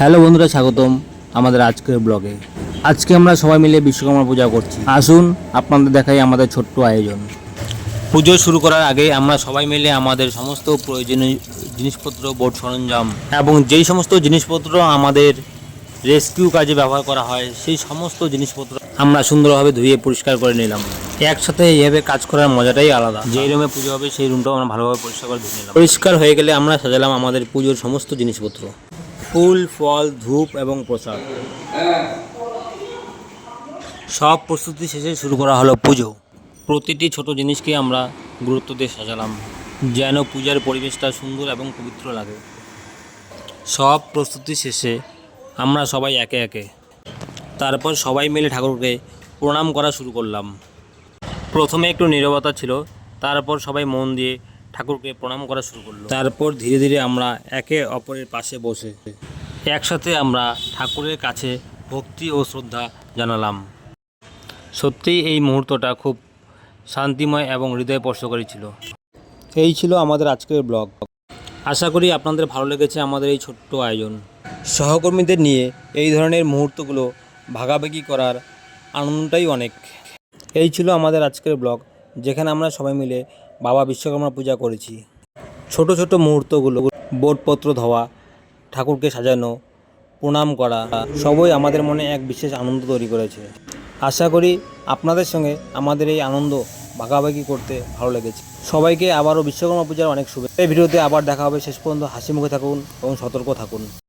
Hello বন্ধুরা, স্বাগতম আমাদের আজকের ব্লগে। আজকে আমরা সবাই মিলে বিশ্বকর্মা পূজা করছি। আসুন আপনাদের দেখাই আমাদের ছোট্ট আয়োজন। পুজো শুরু করার আগে আমরা সবাই মিলে আমাদের সমস্ত প্রয়োজনীয় জিনিসপত্র, বোর্ড সরঞ্জাম এবং যেই সমস্ত জিনিসপত্র আমাদের রেস্কিউ কাজে ব্যবহার করা হয় সেই সমস্ত জিনিসপত্র আমরা সুন্দরভাবে ধুয়ে পরিষ্কার করে নিলাম। একসাথে এইভাবে কাজ করার মজাটাই আলাদা। যেই রুমে পুজো হবে সেই রুমটাও আমরা ভালোভাবে পরিষ্কার করে ধুয়ে নিলাম। পরিষ্কার হয়ে গেলে আমরা সাজালাম আমাদের পুজোর সমস্ত জিনিসপত্র, ফুল, ফল, ধূপ এবং প্রসাদ। সব প্রস্তুতি শেষে শুরু করা হলো পুজো। প্রতিটি ছোট জিনিসকে আমরা গুরুত্ব দিয়ে সাজালাম যেন পূজার পরিবেশটা সুন্দর এবং পবিত্র লাগে। সব প্রস্তুতি শেষে আমরা সবাই একে একে তারপর সবাই মিলে ঠাকুরকে প্রণাম করা শুরু করলাম। প্রথমে একটু নীরবতা ছিল, তারপর সবাই মন দিয়ে ঠাকুরকে প্রণাম করা শুরু করলো। তারপর ধীরে ধীরে আমরা একে অপরের পাশে বসে একসাথে আমরা ঠাকুরের কাছে ভক্তি ও শ্রদ্ধা জানালাম। সত্যিই এই মুহূর্তটা খুব শান্তিময় এবং হৃদয়স্পর্শকারী ছিল। এই ছিল আমাদের আজকের ব্লগ। আশা করি আপনাদের ভালো লেগেছে আমাদের এই ছোট্ট আয়োজন। সহকর্মীদের নিয়ে এই ধরনের মুহূর্তগুলো ভাগাভাগি করার আনন্দটাই অনেক। এই ছিল আমাদের আজকের ব্লগ, যেখানে আমরা সবাই মিলে বাবা বিশ্বকর্মা পূজা করেছি। ছোট ছোট মুহূর্তগুলো, বোর্ডপত্র ধোয়া, ঠাকুরকে সাজানো, প্রণাম করা, সবই আমাদের মনে এক বিশেষ আনন্দ তৈরি করেছে। আশা করি আপনাদের সঙ্গে আমাদের এই আনন্দ ভাগাভাগি করতে ভালো লেগেছে। সবাইকে আবারও বিশ্বকর্মা পূজার অনেক শুভেচ্ছা। এই ভিডিওতে আবার দেখা হবে। শেষ পর্যন্ত হাসি মুখে থাকুন এবং সতর্ক থাকুন।